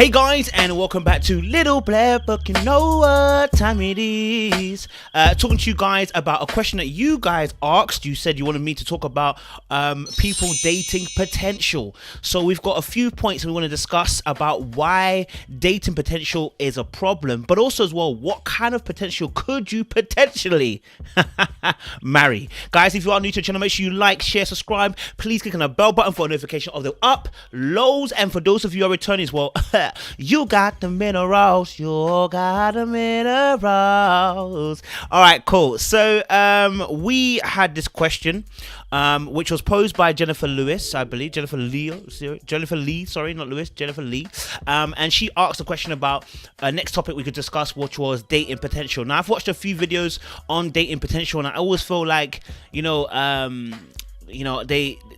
Hey guys, and welcome back to Little Blair Book. You know what time it is. Talking to you guys about a question that you guys asked. You said you wanted me to talk about people dating potential. So we've got a few points we want to discuss about why dating potential is a problem, but also as well, what kind of potential could you potentially marry? Guys, if you are new to the channel, make sure you like, share, subscribe. Please click on the bell button for a notification of the uploads. And for those of you who are returnees, well, you got the minerals. You got the minerals. All right, cool. So we had this question, which was posed by Jennifer Lewis, I believe. Jennifer Lee, sorry, not Lewis, Jennifer Lee. And she asked a question about next topic we could discuss, which was dating potential. Now, I've watched a few videos on dating potential, and I always feel like,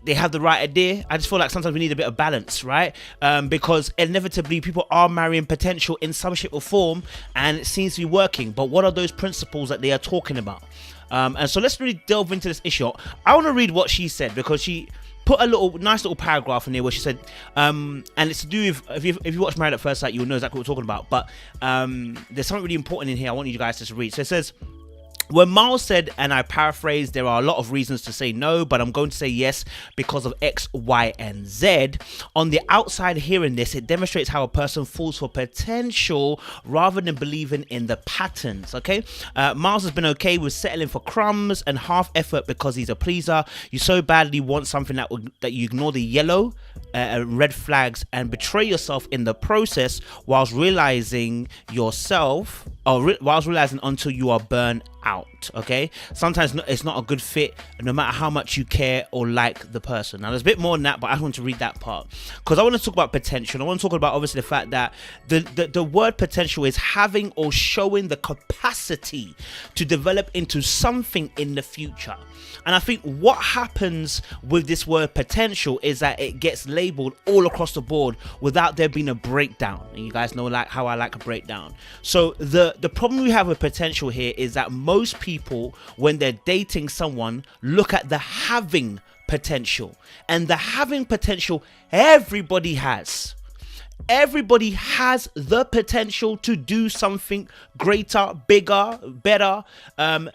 they have the right idea. I just feel like sometimes we need a bit of balance, right? Because inevitably people are marrying potential in some shape or form, and it seems to be working. But what are those principles that they are talking about? And so let's really delve into this issue. I want to read what she said, because she put a nice little paragraph in there where she said, and it's to do with, if you watch Married at First Sight, you'll know exactly what we're talking about. But there's something really important in here I want you guys to read. So it says, when Miles said, and I paraphrase, there are a lot of reasons to say no, but I'm going to say yes because of X, Y, and Z. On the outside hearing this, it demonstrates how a person falls for potential rather than believing in the patterns, okay? Miles has been okay with settling for crumbs and half effort because he's a pleaser. You so badly want something that you ignore the yellow red flags and betray yourself in the process whilst realizing until you are burned out, okay? Sometimes it's not a good fit no matter how much you care or like the person. Now there's a bit more than that, but I want to read that part because I want to talk about potential. I want to talk about obviously the fact that the word potential is having or showing the capacity to develop into something in the future. And I think what happens with this word potential is that it gets labeled all across the board without there being a breakdown. And you guys know how I like a breakdown. So the problem we have with potential here is that most people, when they're dating someone, look at the having potential. And the having potential, everybody has. Everybody has the potential to do something greater, bigger, better, than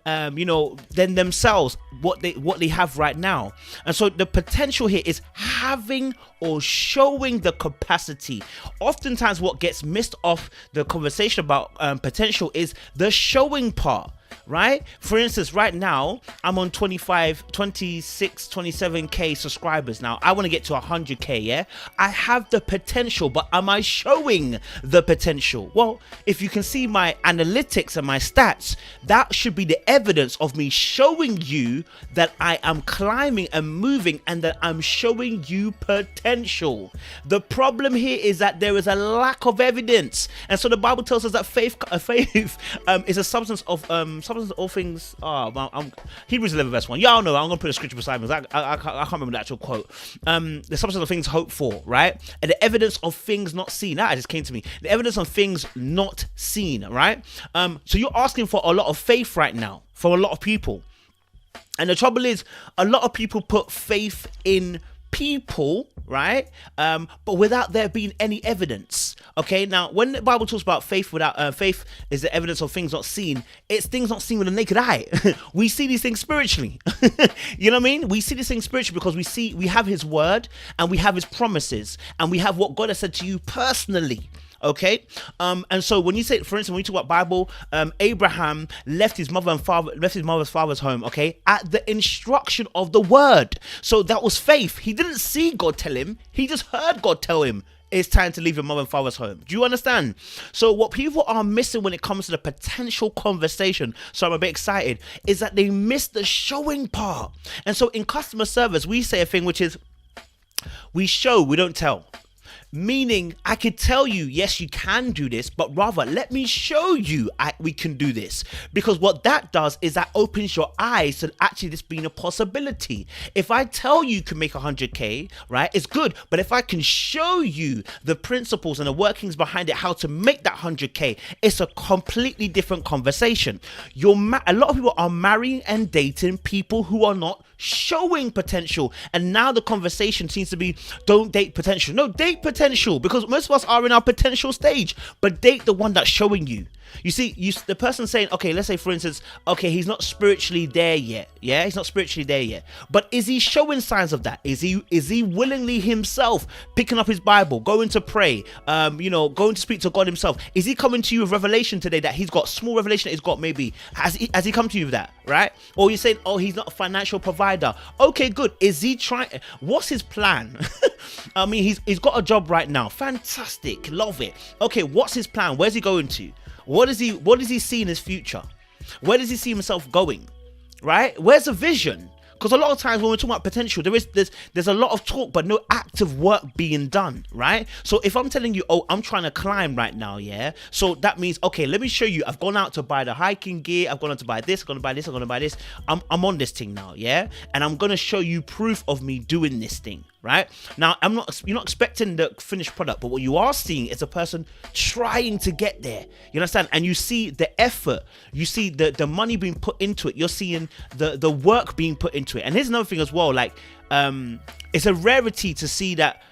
themselves, what they have right now. And so the potential here is having or showing the capacity. Oftentimes what gets missed off the conversation about potential is the showing part. Right? For instance, right now, I'm on 25, 26, 27k subscribers now. I want to get to 100k, yeah? I have the potential, but am I showing the potential? Well, if you can see my analytics and my stats, that should be the evidence of me showing you that I am climbing and moving and that I'm showing you potential. The problem here is that there is a lack of evidence. And so the Bible tells us that faith is a substance of all things. Hebrews 11 verse 1. Y'all know I'm gonna put a scripture beside me. I can't remember the actual quote. The substance of things hoped for, right? And the evidence of things not seen. That just came to me. The evidence of things not seen, right? So you're asking for a lot of faith right now for a lot of people. And the trouble is, a lot of people put faith in people, right? But without there being any evidence. Okay, now when the Bible talks about faith without faith is the evidence of things not seen, it's things not seen with the naked eye. We see these things spiritually. You know what I mean? We see these things spiritually because we have his word and we have his promises and we have what God has said to you personally. Okay, and so when you say, for instance, when you talk about Bible, Abraham left his mother's father's home, okay, at the instruction of the word. So that was faith. He didn't see God tell him; he just heard God tell him, it's time to leave your mother and father's home. Do you understand? So what people are missing when it comes to the potential conversation, so I'm a bit excited, is that they miss the showing part. And so in customer service, we say a thing which is, we show, we don't tell. Meaning, I could tell you, yes, you can do this, but rather let me show you we can do this. Because what that does is that opens your eyes to actually this being a possibility. If I tell you can make 100k, right, it's good. But if I can show you the principles and the workings behind it, how to make that 100k, it's a completely different conversation. A lot of people are marrying and dating people who are not showing potential. And now the conversation seems to be, don't date potential. No, date potential, because most of us are in our potential stage, but date the one that's showing you. You see, the person saying, okay, let's say for instance, okay, he's not spiritually there yet. Yeah, he's not spiritually there yet. But is he showing signs of that? Is he willingly himself picking up his Bible, going to pray, going to speak to God himself? Is he coming to you with revelation today that he's got small revelation that he's got maybe? Has he come to you with that, right? Or you're saying, oh, he's not a financial provider. Okay, good. Is he trying? What's his plan? I mean, he's got a job right now. Fantastic. Love it. Okay, what's his plan? Where's he going to? What does he see in his future? Where does he see himself going? Right? Where's the vision? Because a lot of times when we're talking about potential, there's a lot of talk, but no active work being done, right? So if I'm telling you, oh, I'm trying to climb right now, yeah? So that means, okay, let me show you. I've gone out to buy the hiking gear. I've gone out to buy this. I'm going to buy this. I'm going to buy this. I'm on this thing now, yeah? And I'm going to show you proof of me doing this thing, right? Now, you're not expecting the finished product, but what you are seeing is a person trying to get there. You understand? And you see the effort. You see the money being put into it. You're seeing the work being put into it. And here's another thing as well, like it's a rarity to see that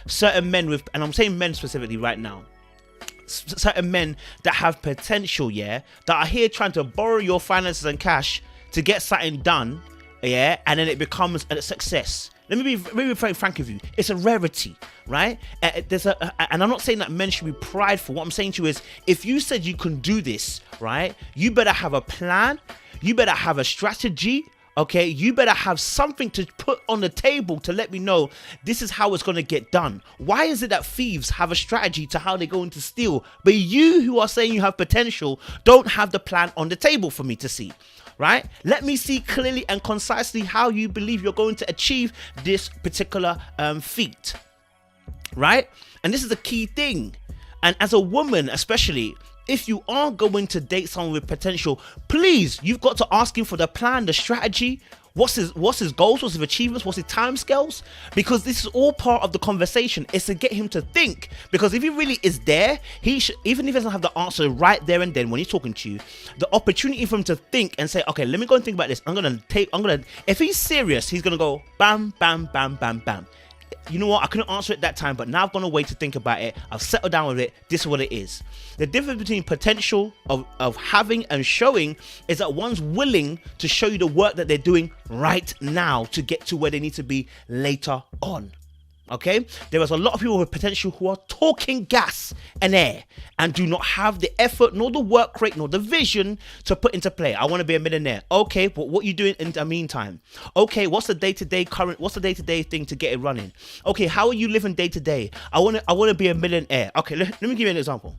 certain men with, and I'm saying men specifically right now, certain men that have potential, yeah, that are here trying to borrow your finances and cash to get something done, yeah, and then it becomes a success. Let me be very frank with you. It's a rarity, right? And I'm not saying that men should be prideful. What I'm saying to you is, if you said you can do this, right, you better have a plan. You better have a strategy. Okay, you better have something to put on the table to let me know this is how it's going to get done. Why is it that thieves have a strategy to how they're going to steal, but you who are saying you have potential don't have the plan on the table for me to see? Right? Let me see clearly and concisely how you believe you're going to achieve this particular feat. Right? And this is a key thing. And as a woman, especially, if you are going to date someone with potential, please, you've got to ask him for the plan, the strategy. What's his goals? What's his achievements? What's his timescales? Because this is all part of the conversation. It's to get him to think. Because if he really is there, even if he doesn't have the answer right there and then when he's talking to you, the opportunity for him to think and say, okay, let me go and think about this. If he's serious, he's gonna go bam, bam, bam, bam, bam. You know what? I couldn't answer it that time, but now I've gone away to think about it. I've settled down with it. This is what it is. The difference between potential of having and showing is that one's willing to show you the work that they're doing right now to get to where they need to be later on. Okay, there is a lot of people with potential who are talking gas and air and do not have the effort, nor the work rate, nor the vision to put into play. I want to be a millionaire. Okay, but what are you doing in the meantime? Okay, what's the day-to-day thing to get it running? Okay, how are you living day to day? I want to be a millionaire. Okay, let me give you an example.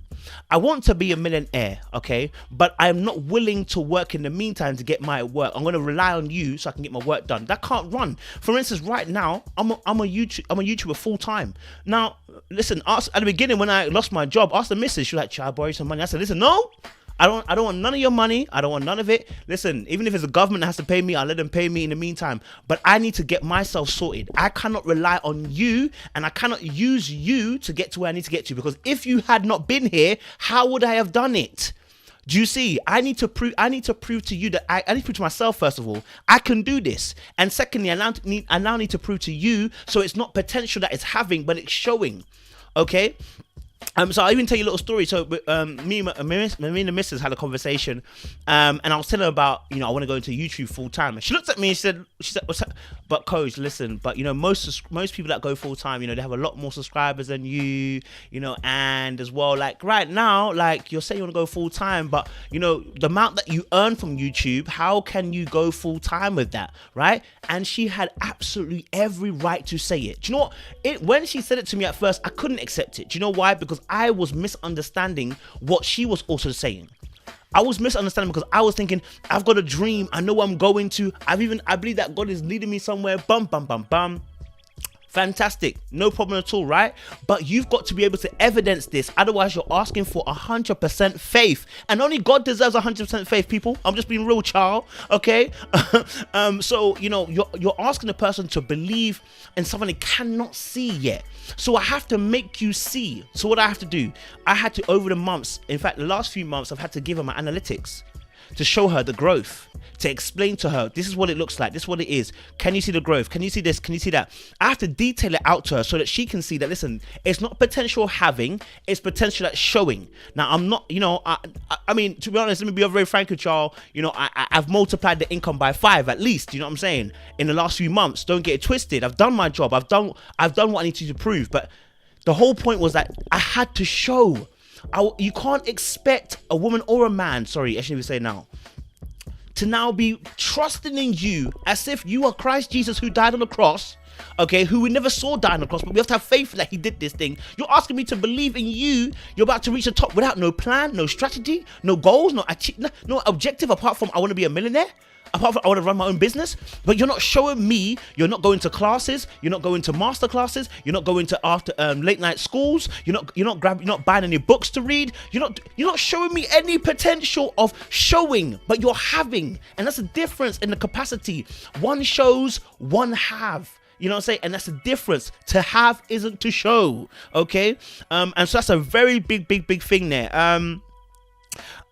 I want to be a millionaire, okay, but I'm not willing to work in the meantime to get my work. I'm going to rely on you so I can get my work done. That can't run. For instance, right now, I'm a YouTuber full time. Now, listen, at the beginning when I lost my job, asked the missus, she was like, "Shall I borrow you some money?" I said, "Listen, no. I don't want none of your money. I don't want none of it. Listen, even if it's the government that has to pay me, I'll let them pay me in the meantime. But I need to get myself sorted. I cannot rely on you, and I cannot use you to get to where I need to get to. Because if you had not been here, how would I have done it?" Do you see? I need to prove to you that I need to prove to myself, first of all, I can do this. And secondly, I now need to prove to you, so it's not potential that it's having, but it's showing. Okay? So I'll even tell you a little story. So me and the missus had a conversation, and I was telling her about, I want to go into YouTube full time. And she looked at me and she said, "What's that? But coach, listen, but most people that go full time, they have a lot more subscribers than you, and as well, like right now, like you're saying you want to go full time, but the amount that you earn from YouTube, how can you go full time with that, right?" And she had absolutely every right to say it. Do you know what? When she said it to me at first, I couldn't accept it. Do you know why? Because I was misunderstanding what she was also saying. I was misunderstanding because I was thinking, I've got a dream. I know where I'm going to. I believe that God is leading me somewhere. Bum, bum, bum, bum. Fantastic. No problem at all, right? But you've got to be able to evidence this. Otherwise, you're asking for 100% faith. And only God deserves 100% faith, people. I'm just being real, child. Okay? So, you're asking the person to believe in something they cannot see yet. So I have to make you see. So what I have to do, I had to, over the months, in fact, the last few months, I've had to give her my analytics. to show her the growth, to explain to her, this is what it looks like, this is what it is. Can you see the growth? Can you see this? Can you see that? I have to detail it out to her so that she can see that, listen, it's not potential having, it's potential that's showing. Now, I'm not, I mean, to be honest, let me be very frank with y'all, I've multiplied the income by 5 at least, you know what I'm saying, in the last few months. Don't get it twisted. I've done my job. I've done what I need to prove. But the whole point was that I had to show. You can't expect a woman or a man, sorry, I shouldn't even say now, to now be trusting in you as if you are Christ Jesus who died on the cross, okay, who we never saw die on the cross, but we have to have faith that he did this thing. You're asking me to believe in you. You're about to reach the top without no plan, no strategy, no goals, no objective apart from I want to be a millionaire. Apart from I want to run my own business, but you're not showing me. You're not going to classes. You're not going to master classes. You're not going to after late night schools. You're not buying any books to read. You're not showing me any potential of showing, but you're having, and that's the difference in the capacity. One shows, one have. You know what I'm saying? And that's the difference. To have isn't to show. Okay, and so that's a very big thing there.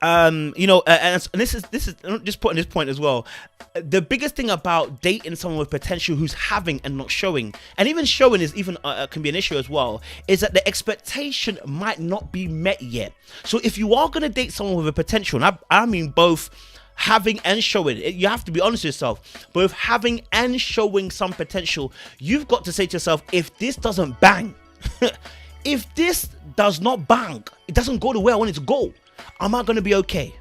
And this is I'm just putting this point as well. The biggest thing about dating someone with potential who's having and not showing, and even showing is even can be an issue as well, is that the expectation might not be met yet. So if you are going to date someone with a potential, and I mean both having and showing, you have to be honest with yourself, both having and showing some potential, you've got to say to yourself, if this doesn't bang, if this does not bang, it doesn't go the way I want it to go, am I going to be okay?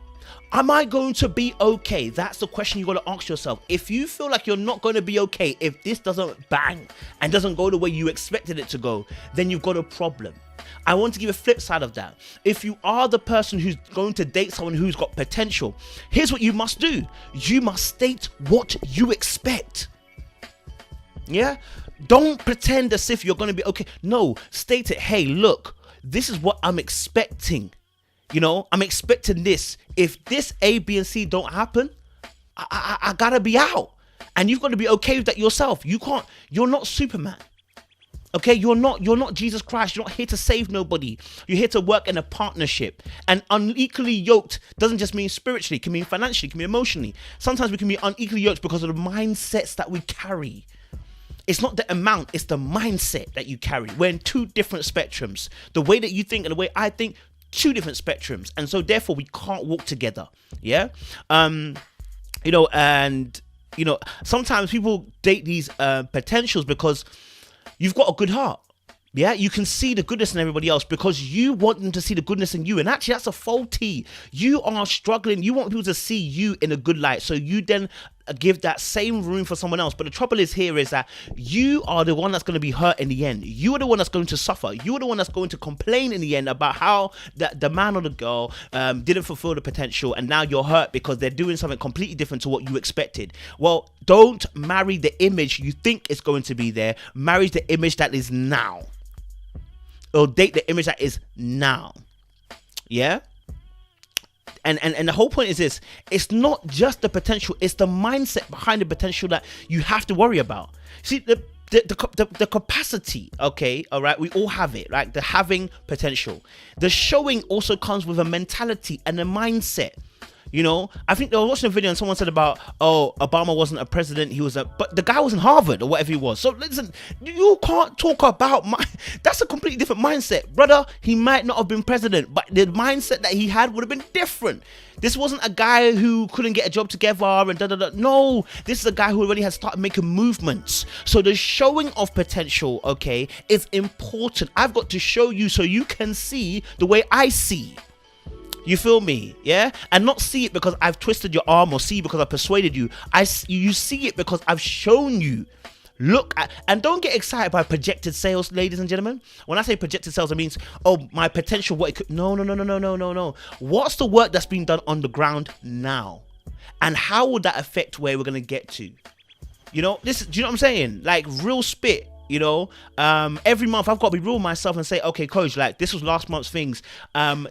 Am I going to be okay? That's the question you got to ask yourself. If you feel like you're not going to be okay, if this doesn't bang and doesn't go the way you expected it to go, then you've got a problem. I want to give a flip side of that. If you are the person who's going to date someone who's got potential, here's what you must do. You must state what you expect. Yeah? Don't pretend as if you're going to be okay. No, state it. Hey, look, this is what I'm expecting. I'm expecting this. If this A, B, and C don't happen, I gotta be out. And you've got to be okay with that yourself. You're not Superman. Okay, you're not Jesus Christ. You're not here to save nobody. You're here to work in a partnership. And unequally yoked doesn't just mean spiritually, it can mean financially, it can mean emotionally. Sometimes we can be unequally yoked because of the mindsets that we carry. It's not the amount, it's the mindset that you carry. We're in two different spectrums. The way that you think and the way I think, two different spectrums, and so therefore we can't walk together. Yeah. Sometimes people date these potentials because you've got a good heart. Yeah, you can see the goodness in everybody else because you want them to see the goodness in you. And actually, that's a faulty. You are struggling. You want people to see you in a good light. So you then give that same room for someone else. But the trouble is that you are the one that's going to be hurt in the end. You are the one that's going to suffer. You are the one that's going to complain in the end about how the man or the girl didn't fulfill the potential. And now you're hurt because they're doing something completely different to what you expected. Well, don't marry the image you think is going to be there. Marry the image that is now. Or date the image that is now. Yeah? And the whole point is this. It's not just the potential. It's the mindset behind the potential that you have to worry about. See, the capacity, okay, all right, we all have it, right? The having potential. The showing also comes with a mentality and a mindset. I think they were watching a video and someone said about, Obama wasn't a president, but the guy was in Harvard or whatever he was. So listen, you can't talk about that's a completely different mindset. Brother, he might not have been president, but the mindset that he had would have been different. This wasn't a guy who couldn't get a job together and da-da-da. No, this is a guy who already had started making movements. So the showing of potential, okay, is important. I've got to show you so you can see the way I see. You feel me? Yeah? And not see it because I've twisted your arm or see it because I persuaded you. You see it because I've shown you. Look at, and don't get excited by projected sales, ladies and gentlemen. When I say projected sales, it means, my potential, what it could. No. What's the work that's being done on the ground now? And how would that affect where we're going to get to? Do you know what I'm saying? Like real spit. Every month I've got to be real with myself and say, okay, coach, like this was last month's things.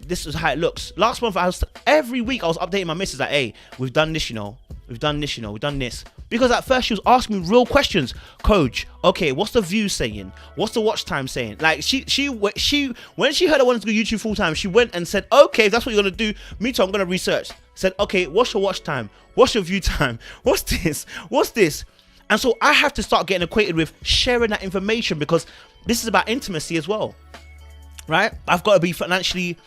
This is how it looks. Last month every week I was updating my missus like, hey, we've done this, we've done this, we've done this. Because at first she was asking me real questions. Coach, okay, what's the view saying? What's the watch time saying? Like she when she heard I wanted to go YouTube full time, she went and said, okay, if that's what you're gonna do, me too, I'm gonna research. said, okay, what's your watch time? What's your view time? What's this? What's this? And so I have to start getting acquainted with sharing that information, because this is about intimacy as well, right? I've got to be financially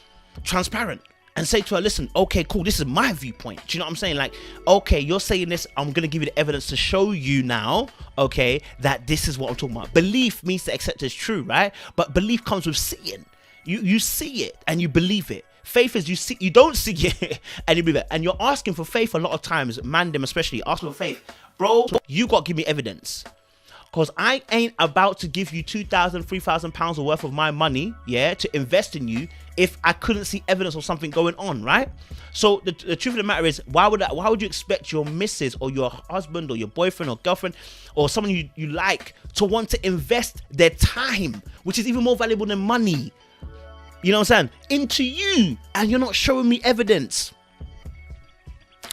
transparent and say to her, listen, okay, cool, this is my viewpoint. Do you know what I'm saying? Like, okay, you're saying this, I'm going to give you the evidence to show you now, okay, that this is what I'm talking about. Belief means to accept as true, right? But belief comes with seeing. You see it and you believe it. Faith is you don't see it and you believe it. And you're asking for faith a lot of times, mandem especially, asking for faith. Bro, you got to give me evidence. Because I ain't about to give you £2,000, £3,000 worth of my money, yeah, to invest in you if I couldn't see evidence of something going on, right? So the truth of the matter is, why would you expect your missus or your husband or your boyfriend or girlfriend or someone you like to want to invest their time, which is even more valuable than money, you know what I'm saying, into you, and you're not showing me evidence?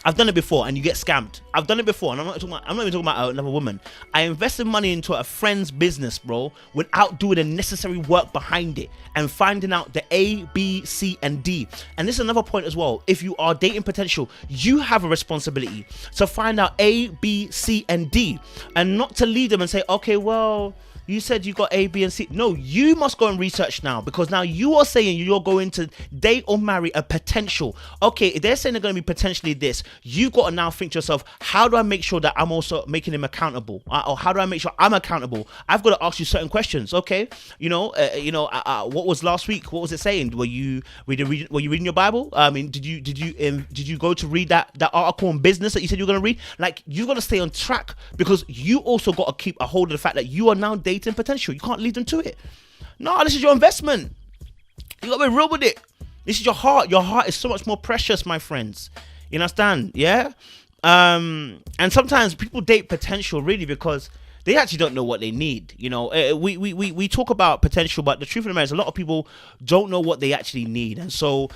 I've done it before, and you get scammed. I've done it before, and I'm not even talking about another woman. I invested money into a friend's business, bro, without doing the necessary work behind it and finding out the A, B, C, and D. And this is another point as well. If you are dating potential, you have a responsibility to find out A, B, C, and D, and not to lead them and say, okay, well, you said you got A, B, and C. No, you must go and research now, because now you are saying you're going to date or marry a potential. Okay, if they're saying they're going to be potentially this, you got to now think to yourself, how do I make sure that I'm also making him accountable? Or how do I make sure I'm accountable? I've got to ask you certain questions. Okay, what was last week? What was it saying? Were you reading your Bible? I mean, did you go to read that article on business that you said you were going to read? Like, you got to stay on track, because you also got to keep a hold of the fact that you are now dating potential. You can't lead them to it. No, this is your investment. You gotta be real with it. This is your heart. Your heart is so much more precious, my friends. You understand? Yeah. And sometimes people date potential really because they actually don't know what they need. You know, we talk about potential, but the truth of the matter is, a lot of people don't know what they actually need, and so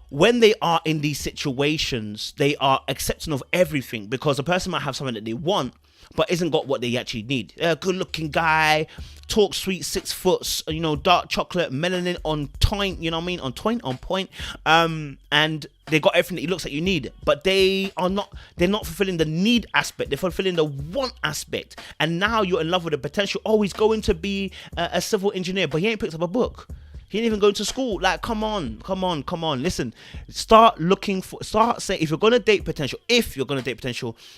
when they are in these situations, they are accepting of everything, because a person might have something that they want but isn't got what they actually need. A good looking guy, talk sweet, 6 foot, dark chocolate, melanin on point, you know what I mean? On point. And they got everything that he looks like you need, but they're not fulfilling the need aspect. They're fulfilling the want aspect. And now you're in love with the potential. Oh, he's going to be a civil engineer, but he ain't picked up a book. He didn't even go to school. Like, come on. Listen, start saying, if you're going to date potential,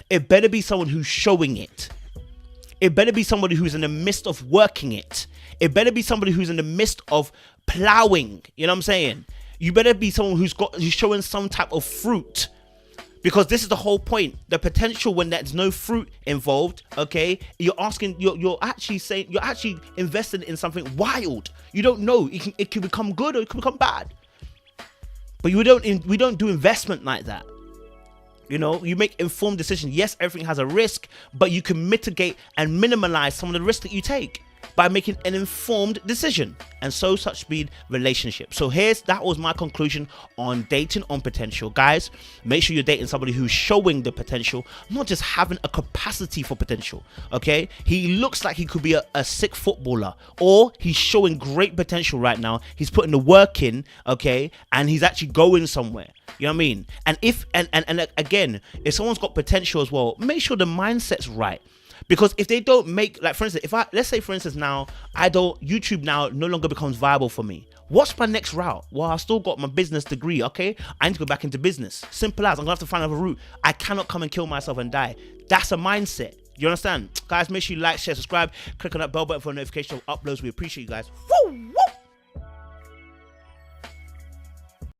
it better be someone who's showing it. It better be somebody who's in the midst of working it. It better be somebody who's in the midst of plowing. You know what I'm saying? You better be someone who's showing some type of fruit. Because this is the whole point. The potential, when there's no fruit involved, okay, you're actually invested in something wild. You don't know. It can become good or it can become bad. But we don't do investment like that. You know, you make informed decisions. Yes, everything has a risk, but you can mitigate and minimize some of the risks that you take by making an informed decision. And so such be relationships. So that was my conclusion on dating on potential. Guys, make sure you're dating somebody who's showing the potential, not just having a capacity for potential. Okay, he looks like he could be a sick footballer, or he's showing great potential right now. He's putting the work in, okay, and he's actually going somewhere. You know what I mean? And again, if someone's got potential as well, make sure the mindset's right. Because if they don't make, like, for instance, let's say for instance now, YouTube now no longer becomes viable for me. What's my next route? Well, I still got my business degree, okay? I need to go back into business. Simple as, I'm gonna have to find another route. I cannot come and kill myself and die. That's a mindset. You understand? Guys, make sure you like, share, subscribe, click on that bell button for a notification of uploads. We appreciate you guys. Woo! Woo!